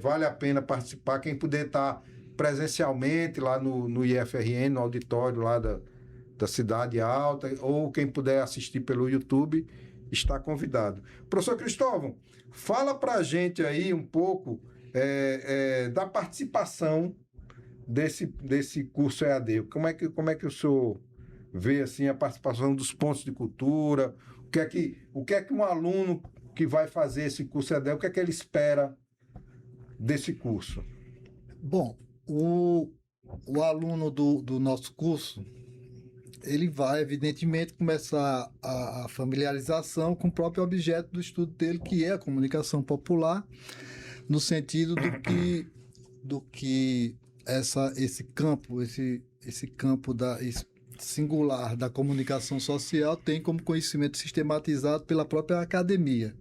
Speaker 1: Vale a pena participar. Quem puder estar presencialmente lá no IFRN, no auditório lá da Cidade Alta, ou quem puder assistir pelo YouTube, está convidado. Professor Cristóvão, fala para a gente aí um pouco da participação desse curso EAD. Como é que o senhor vê assim, a participação dos pontos de cultura? O que é que um aluno que vai fazer esse curso EAD, o que é que ele espera desse curso?
Speaker 3: Bom, o aluno do nosso curso, ele vai, evidentemente, começar a familiarização com o próprio objeto do estudo dele, que é a comunicação popular, no sentido do que esse campo singular da comunicação social tem como conhecimento sistematizado pela própria academia.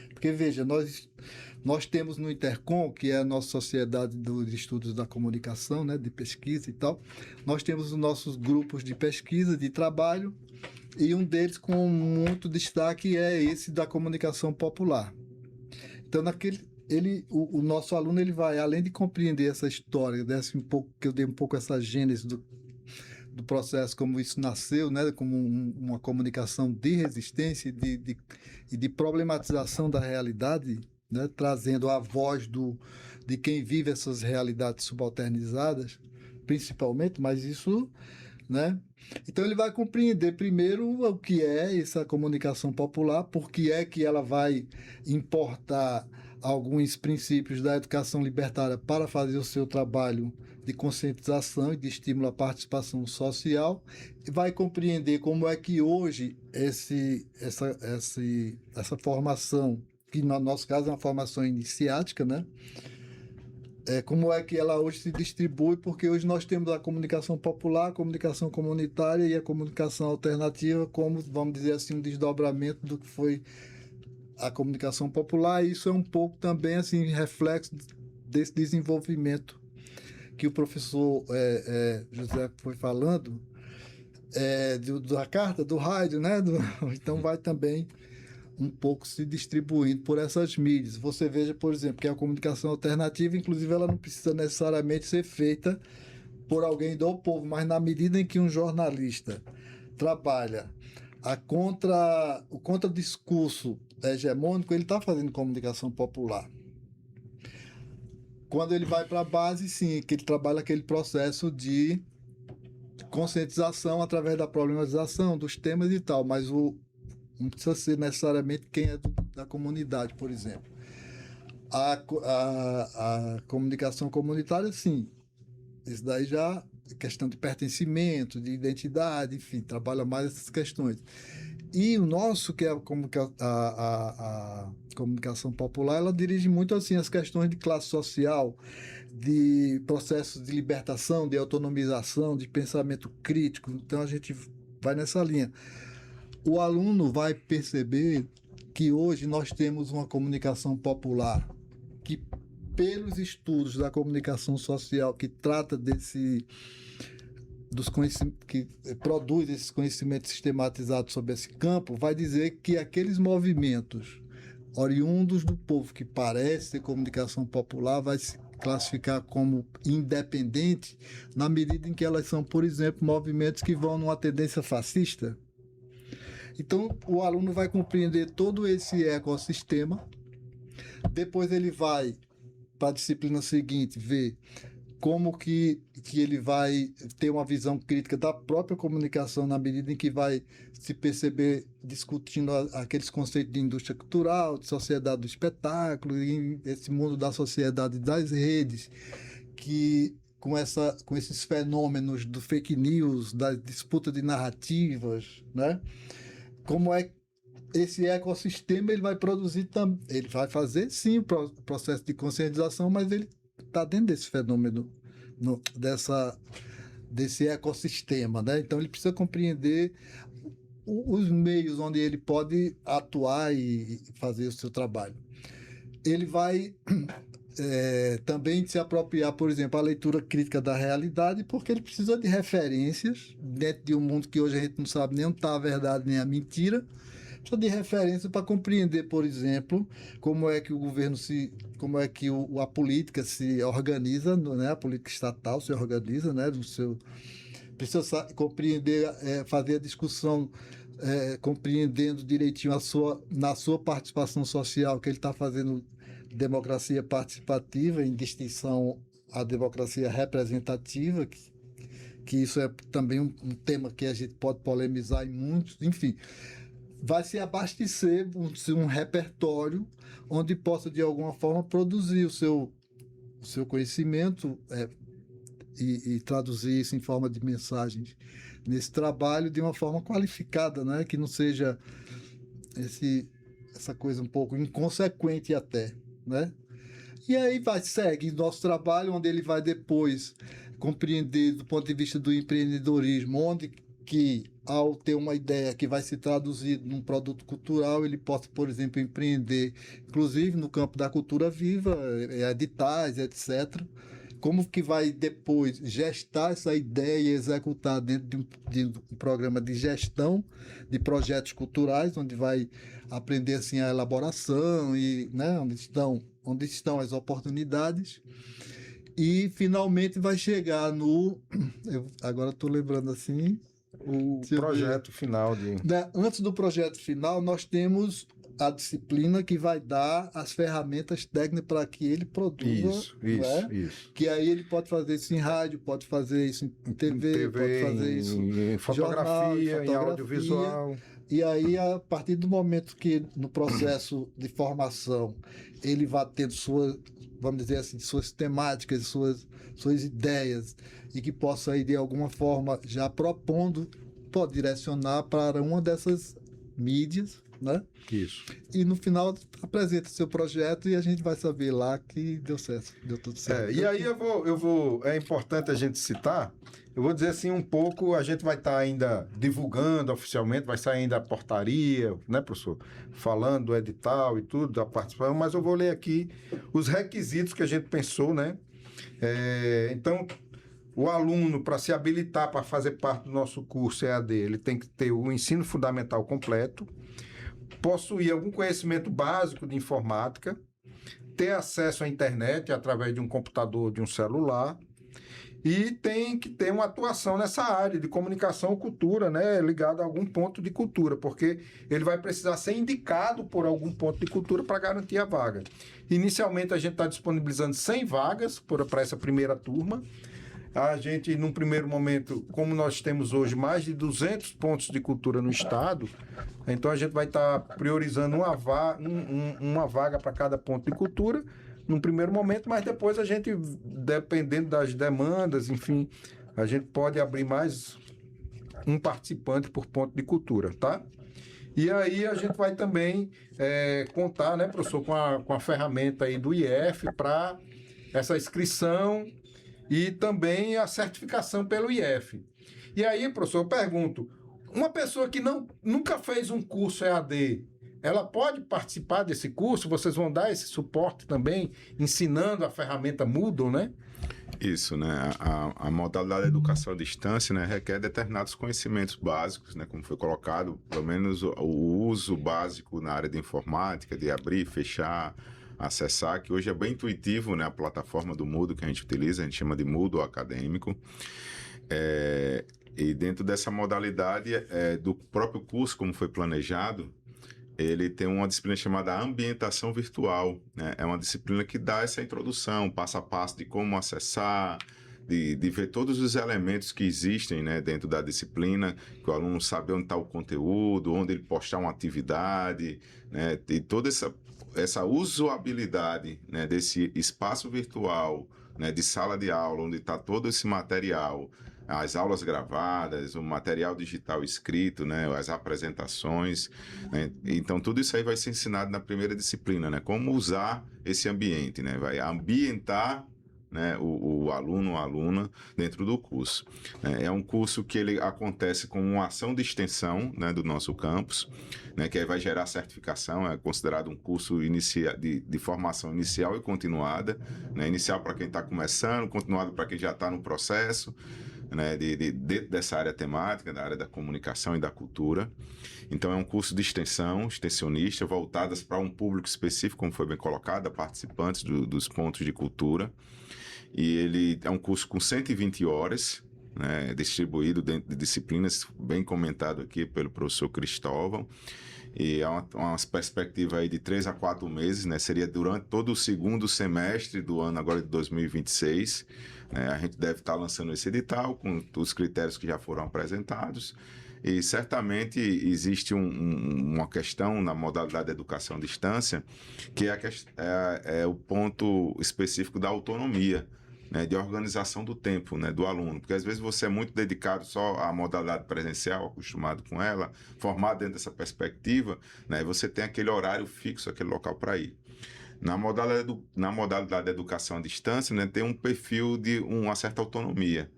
Speaker 3: Porque, veja, nós temos no Intercom, que é a nossa sociedade dos estudos da comunicação, né, de pesquisa e tal, nós temos os nossos grupos de pesquisa, de trabalho, e um deles com muito destaque é esse da comunicação popular. Então, o nosso aluno ele vai, além de compreender essa história, que eu dei um pouco essa gênese do processo, como isso nasceu, né, como uma comunicação de resistência e de problematização da realidade, né, trazendo a voz de quem vive essas realidades subalternizadas, principalmente, mas isso né? Então ele vai compreender primeiro o que é essa comunicação popular, por que é que ela vai importar alguns princípios da educação libertária para fazer o seu trabalho de conscientização e de estímulo à participação social, e vai compreender como é que hoje essa formação, que no nosso caso é uma formação iniciática, né? Como é que ela hoje se distribui, porque hoje nós temos a comunicação popular, a comunicação comunitária e a comunicação alternativa como, vamos dizer assim, um desdobramento do que foi a comunicação popular. E isso é um pouco também assim reflexo desse desenvolvimento que o professor José foi falando, da carta, do rádio, né? Então vai também um pouco se distribuindo por essas mídias. Você veja, por exemplo, que a comunicação alternativa, inclusive, ela não precisa necessariamente ser feita por alguém do povo, mas na medida em que um jornalista trabalha o contradiscurso hegemônico, ele está fazendo comunicação popular. Quando ele vai para a base, sim, que ele trabalha aquele processo de conscientização através da problematização dos temas e tal, mas não precisa ser necessariamente quem é da comunidade, por exemplo. A comunicação comunitária, sim. Isso daí já é questão de pertencimento, de identidade, enfim, trabalha mais essas questões. E o nosso, que é a comunicação popular, ela dirige muito assim as questões de classe social, de processos de libertação, de autonomização, de pensamento crítico. Então a gente vai nessa linha. O aluno vai perceber que hoje nós temos uma comunicação popular que, pelos estudos da comunicação social, que trata dos conhecimentos, que produz esses conhecimentos sistematizados sobre esse campo, vai dizer que aqueles movimentos oriundos do povo que parece ter comunicação popular vai se classificar como independente na medida em que elas são, por exemplo, movimentos que vão numa tendência fascista. Então, o aluno vai compreender todo esse ecossistema. Depois ele vai, para a disciplina seguinte, ver como que ele vai ter uma visão crítica da própria comunicação na medida em que vai se perceber discutindo aqueles conceitos de indústria cultural, de sociedade do espetáculo, e esse mundo da sociedade das redes, que com esses fenômenos do fake news, da disputa de narrativas, né? Como é esse ecossistema ele vai produzir também, ele vai fazer sim o processo de conscientização, mas ele está dentro desse fenômeno, desse ecossistema, né? Então ele precisa compreender os meios onde ele pode atuar e fazer o seu trabalho. Ele vai também se apropriar, por exemplo, a leitura crítica da realidade, porque ele precisa de referências dentro de um mundo que hoje a gente não sabe nem onde está a verdade nem a mentira. Precisa de referência para compreender, por exemplo, como é que o governo como é que a política se organiza, né? A política estatal se organiza, né? Precisa compreender, fazer a discussão, compreendendo direitinho na sua participação social, que ele está fazendo democracia participativa em distinção à democracia representativa, que isso é também um tema que a gente pode polemizar em muitos, enfim. Vai se abastecer um repertório onde possa, de alguma forma, produzir o seu conhecimento e traduzir isso em forma de mensagens nesse trabalho de uma forma qualificada, né? Que não seja essa coisa um pouco inconsequente até, né? E aí segue nosso trabalho, onde ele vai depois compreender do ponto de vista do empreendedorismo, onde que, ao ter uma ideia que vai se traduzir num produto cultural, ele possa, por exemplo, empreender, inclusive no campo da cultura viva, editais, etc. Como que vai depois gestar essa ideia e executar dentro de um programa de gestão de projetos culturais, onde vai aprender assim, a elaboração e, né, onde estão as oportunidades. E finalmente vai chegar agora estou lembrando assim,
Speaker 1: o projeto final
Speaker 3: antes do projeto final, nós temos a disciplina que vai dar as ferramentas técnicas para que ele produza.
Speaker 1: Isso.
Speaker 3: Que aí ele pode fazer isso em rádio, pode fazer isso em TV, pode fazer isso
Speaker 1: em fotografia,
Speaker 3: jornal,
Speaker 1: em audiovisual.
Speaker 3: E aí, a partir do momento que no processo de formação ele vai tendo suas, vamos dizer assim, suas temáticas, suas ideias, e que possa ir de alguma forma já propondo, pode direcionar para uma dessas mídias, né?
Speaker 1: Isso.
Speaker 3: E no final apresenta seu projeto e a gente vai saber lá que deu certo, deu tudo certo.
Speaker 1: E aí é importante a gente citar, eu vou dizer assim um pouco, a gente vai estar ainda divulgando oficialmente, vai sair ainda a portaria, né, professor? Falando do edital e tudo, da participação, mas eu vou ler aqui os requisitos que a gente pensou, né? Então, o aluno, para se habilitar para fazer parte do nosso curso EAD, ele tem que ter o ensino fundamental completo, possuir algum conhecimento básico de informática, ter acesso à internet através de um computador, de um celular, e tem que ter uma atuação nessa área de comunicação ou cultura, né, ligado a algum ponto de cultura, porque ele vai precisar ser indicado por algum ponto de cultura para garantir a vaga. Inicialmente, a gente está disponibilizando 100 vagas para essa primeira turma. A gente, num primeiro momento, como nós temos hoje mais de 200 pontos de cultura no estado, então a gente vai estar priorizando uma vaga para cada ponto de cultura, num primeiro momento, mas depois a gente, dependendo das demandas, enfim, a gente pode abrir mais um participante por ponto de cultura, tá? E aí a gente vai também contar, né, professor, com a ferramenta aí do IF para essa inscrição e também a certificação pelo IF. E aí, professor, eu pergunto, uma pessoa que nunca fez um curso EAD, ela pode participar desse curso? Vocês vão dar esse suporte também, ensinando a ferramenta Moodle, né?
Speaker 2: Isso, né? A modalidade de educação à distância, né, requer determinados conhecimentos básicos, né, como foi colocado, pelo menos o uso básico na área de informática, de abrir, fechar, acessar, que hoje é bem intuitivo, né, a plataforma do Moodle que a gente utiliza, a gente chama de Moodle acadêmico. E dentro dessa modalidade do próprio curso, como foi planejado, ele tem uma disciplina chamada ambientação virtual, né? É uma disciplina que dá essa introdução, passo a passo de como acessar, de ver todos os elementos que existem, né, dentro da disciplina, que o aluno sabe onde está o conteúdo, onde ele postar uma atividade, né, e toda essa usabilidade, né, desse espaço virtual, né, de sala de aula, onde está todo esse material, as aulas gravadas, o material digital escrito, né, as apresentações, né? Então tudo isso aí vai ser ensinado na primeira disciplina, né, como usar esse ambiente, né, vai ambientar, né, o aluno ou a aluna dentro do curso. É um curso que ele acontece com uma ação de extensão, né, do nosso campus, né, que aí vai gerar certificação, é considerado um curso de formação inicial e continuada, né, inicial para quem está começando, continuado para quem já está no processo, né, dentro dessa área temática, da área da comunicação e da cultura. Então é um curso de extensão, extensionista, voltadas para um público específico, como foi bem colocado, a participantes dos pontos de cultura. E ele é um curso com 120 horas, né, distribuído dentro de disciplinas, bem comentado aqui pelo professor Cristóvão. E há uma perspectiva aí de 3 a 4 meses, né? Seria durante todo o segundo semestre do ano agora de 2026. A gente deve estar lançando esse edital com os critérios que já foram apresentados. E certamente existe uma questão na modalidade de educação à distância, que é o ponto específico da autonomia, né, de organização do tempo, né, do aluno, porque às vezes você é muito dedicado só à modalidade presencial, acostumado com ela, formado dentro dessa perspectiva, né, e você tem aquele horário fixo, aquele local para ir. Na modalidade de educação à distância, né, tem um perfil de uma certa autonomia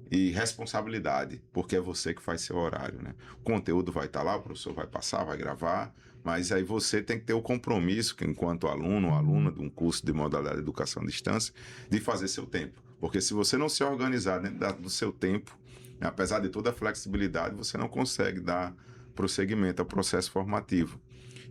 Speaker 2: e responsabilidade, porque é você que faz seu horário, né? O conteúdo vai estar lá, o professor vai passar, vai gravar, mas aí você tem que ter o compromisso, que enquanto aluno ou aluna de um curso de modalidade de educação à distância, de fazer seu tempo. Porque se você não se organizar dentro do seu tempo, apesar de toda a flexibilidade, você não consegue dar prosseguimento ao processo formativo.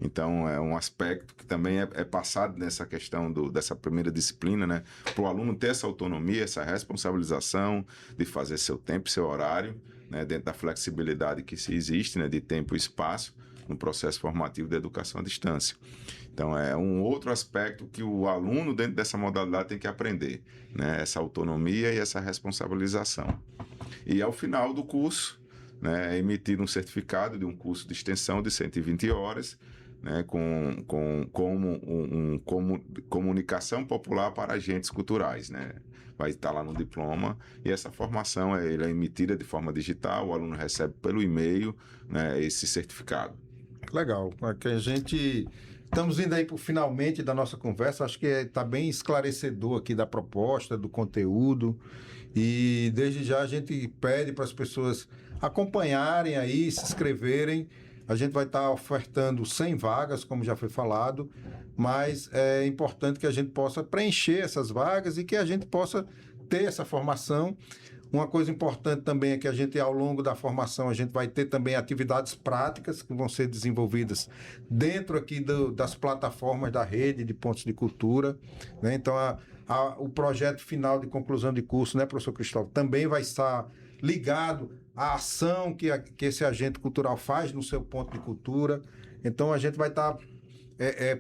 Speaker 2: Então, é um aspecto que também é passado nessa questão dessa primeira disciplina, né? Para o aluno ter essa autonomia, essa responsabilização de fazer seu tempo, seu horário, né? Dentro da flexibilidade que se existe, né? De tempo e espaço, no processo formativo da educação à distância. Então, é um outro aspecto que o aluno, dentro dessa modalidade, tem que aprender, né? Essa autonomia e essa responsabilização. E, ao final do curso, né, é emitido um certificado de um curso de extensão de 120 horas, né, com comunicação popular para agentes culturais, né? Vai estar lá no diploma, e essa formação ela é emitida de forma digital, o aluno recebe pelo e-mail, né, esse certificado.
Speaker 1: Legal, porque a gente estamos indo aí para o finalmente da nossa conversa, acho que está bem esclarecedor aqui da proposta, do conteúdo, e desde já a gente pede para as pessoas acompanharem aí, se inscreverem. A gente vai estar ofertando 100 vagas, como já foi falado, mas é importante que a gente possa preencher essas vagas e que a gente possa ter essa formação. Uma coisa importante também é que a gente, ao longo da formação, a gente vai ter também atividades práticas que vão ser desenvolvidas dentro aqui das plataformas da rede de pontos de cultura, né? Então, o projeto final de conclusão de curso, né, professor Cristóvão, também vai estar ligado à ação que esse agente cultural faz no seu ponto de cultura. Então, a gente vai estar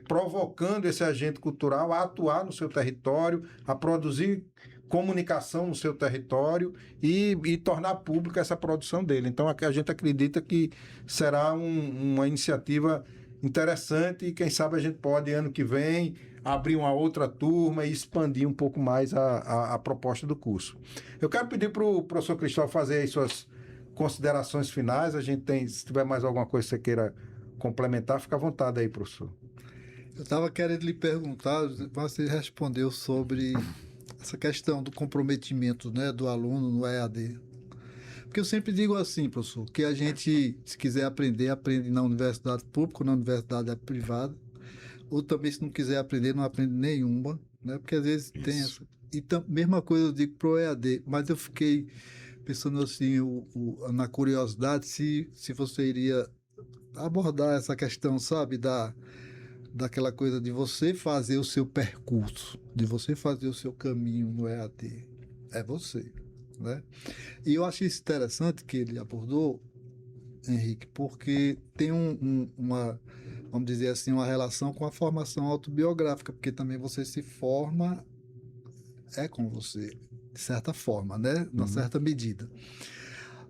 Speaker 1: provocando esse agente cultural a atuar no seu território, a produzir comunicação no seu território e tornar pública essa produção dele. Então, a gente acredita que será uma iniciativa interessante e, quem sabe, a gente pode, ano que vem, abrir uma outra turma e expandir um pouco mais a proposta do curso. Eu quero pedir para o professor Cristóvão fazer aí suas considerações finais. A gente tem, se tiver mais alguma coisa que você queira complementar, fica à vontade aí, professor.
Speaker 3: Eu estava querendo lhe perguntar, você respondeu sobre essa questão do comprometimento, né, do aluno no EAD. Porque eu sempre digo assim, professor, que a gente, se quiser aprender, aprende na universidade pública ou na universidade privada, ou também, se não quiser aprender, não aprende nenhuma, né? Porque às vezes tem essa. E mesma coisa eu digo para o EAD, mas eu fiquei pensando assim, na curiosidade, se você iria abordar essa questão, sabe, daquela coisa de você fazer o seu percurso, de você fazer o seu caminho no EAD. É você, né? E eu achei isso interessante que ele abordou, Henrique, porque tem uma, vamos dizer assim, uma relação com a formação autobiográfica, porque também você se forma com você, de certa forma, né? Numa certa medida.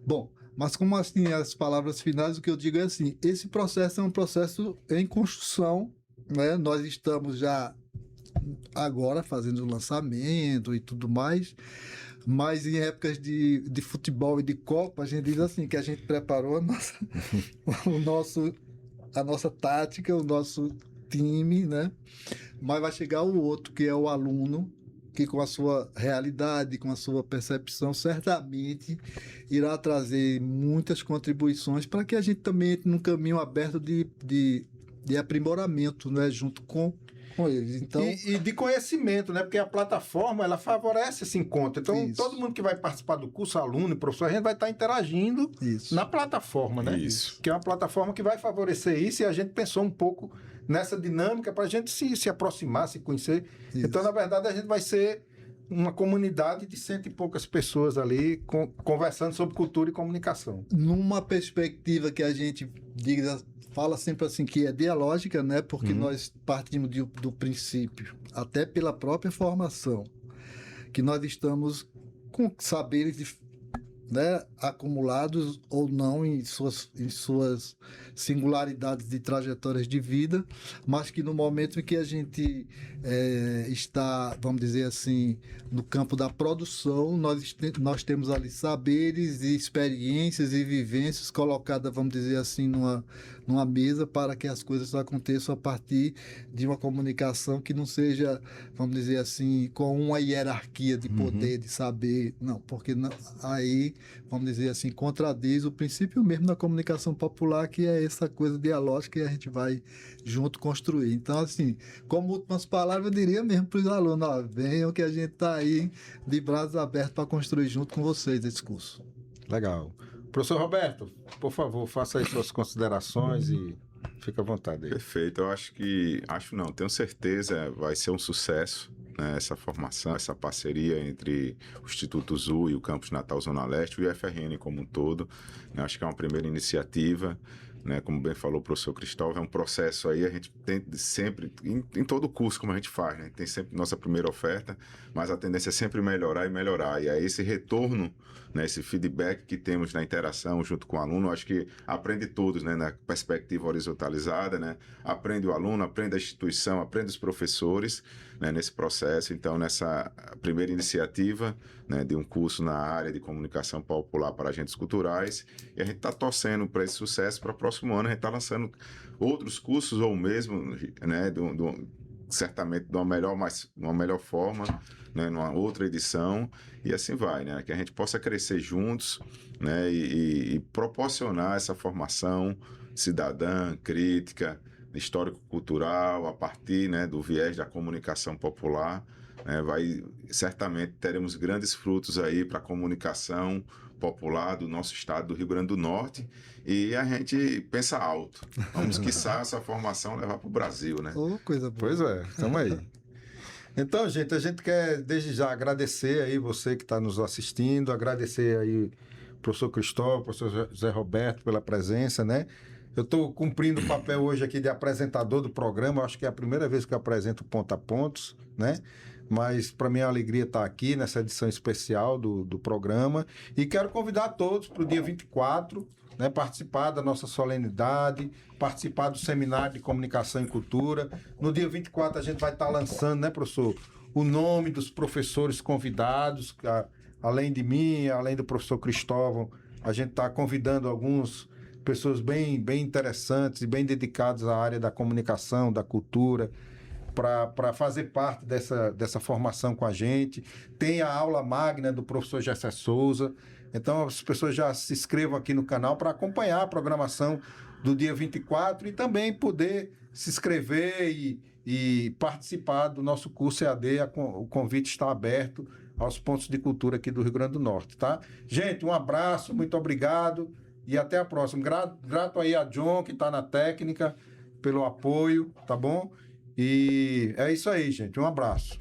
Speaker 3: Bom, mas como assim, as palavras finais, o que eu digo é assim, esse processo é um processo em construção, né? Nós estamos já agora fazendo o lançamento e tudo mais, mas em épocas de futebol e de Copa, a gente diz assim, que a gente preparou a nossa tática, o nosso time, né? Mas vai chegar o outro, que é o aluno, que com a sua realidade, com a sua percepção, certamente irá trazer muitas contribuições para que a gente também entre num caminho aberto de aprimoramento, né? Junto com eles. Então,
Speaker 1: e de conhecimento, né? Porque a plataforma, ela favorece esse encontro. Então,
Speaker 3: isso.
Speaker 1: Todo mundo que vai participar do curso, aluno e professor, a gente vai estar interagindo na plataforma, né?
Speaker 2: Isso.
Speaker 1: Que é uma plataforma que vai favorecer isso, e a gente pensou um pouco nessa dinâmica para a gente se aproximar, se conhecer.
Speaker 3: Isso.
Speaker 1: Então, na verdade, a gente vai ser uma comunidade de 100 e poucas pessoas ali conversando sobre cultura e comunicação.
Speaker 3: Numa perspectiva que a gente fala sempre assim que é dialógica, né? Porque nós partimos do princípio, até pela própria formação, que nós estamos com saberes né, acumulados ou não em suas singularidades de trajetórias de vida, mas que no momento em que a gente está, vamos dizer assim, no campo da produção, nós temos ali saberes e experiências e vivências colocadas, vamos dizer assim, numa mesa para que as coisas aconteçam a partir de uma comunicação que não seja, vamos dizer assim, com uma hierarquia de poder, de saber, não, porque aí, vamos dizer assim, contradiz o princípio mesmo da comunicação popular, que é essa coisa dialógica, e a gente vai junto construir. Então, assim, como últimas palavras, eu diria mesmo para os alunos, ó, venham que a gente está aí de braços abertos para construir junto com vocês esse curso.
Speaker 1: Legal. Professor Roberto, por favor, faça aí suas considerações e fica à vontade aí.
Speaker 2: Perfeito, tenho certeza, vai ser um sucesso, né, essa formação, essa parceria entre o Instituto ZU e o Campus Natal Zona Leste, o IFRN como um todo. Eu acho que é uma primeira iniciativa, né? Como bem falou o professor Cristóvão, é um processo aí, a gente tem sempre, em todo curso como a gente faz, né? Tem sempre nossa primeira oferta, mas a tendência é sempre melhorar e melhorar. E aí esse retorno, né? Esse feedback que temos na interação junto com o aluno, acho que aprende todos, né? Na perspectiva horizontalizada, né? Aprende o aluno, aprende a instituição, aprende os professores, né? Nesse processo. Então, nessa primeira iniciativa, né? De um curso na área de comunicação popular para agentes culturais, e a gente está torcendo para esse sucesso. Para o próximo ano a gente está lançando outros cursos ou mesmo, né, certamente de uma melhor forma, né, numa outra edição, e assim vai, né, que a gente possa crescer juntos, né, e proporcionar essa formação cidadã, crítica, histórico-cultural, a partir, né, do viés da comunicação popular, né, certamente teremos grandes frutos aí para a comunicação popular do nosso estado do Rio Grande do Norte, e a gente pensa alto. Vamos, quiçá, essa formação levar para o Brasil, né?
Speaker 3: Oh, coisa boa.
Speaker 1: Pois é, estamos aí. Então, gente, a gente quer desde já agradecer aí você que está nos assistindo, agradecer aí o professor Cristóvão, o professor Zé Roberto pela presença, né? Eu estou cumprindo o papel hoje aqui de apresentador do programa, acho que é a primeira vez que eu apresento Ponto a Pontos, né? Mas para mim é uma alegria estar aqui nessa edição especial do programa, e quero convidar todos para o dia 24, né, participar da nossa solenidade, participar do seminário de comunicação e cultura. No dia 24 a gente vai estar lançando, né, professor, o nome dos professores convidados, além de mim, além do professor Cristóvão, a gente está convidando algumas pessoas bem interessantes e bem dedicadas à área da comunicação, da cultura, para fazer parte dessa formação com a gente. Tem a aula magna do professor Gessé Souza. Então, as pessoas já se inscrevam aqui no canal para acompanhar a programação do dia 24 e também poder se inscrever e participar do nosso curso EAD. O convite está aberto aos pontos de cultura aqui do Rio Grande do Norte, tá? Gente, um abraço, muito obrigado e até a próxima. Grato aí a John, que está na técnica, pelo apoio, tá bom? E é isso aí, gente. Um abraço.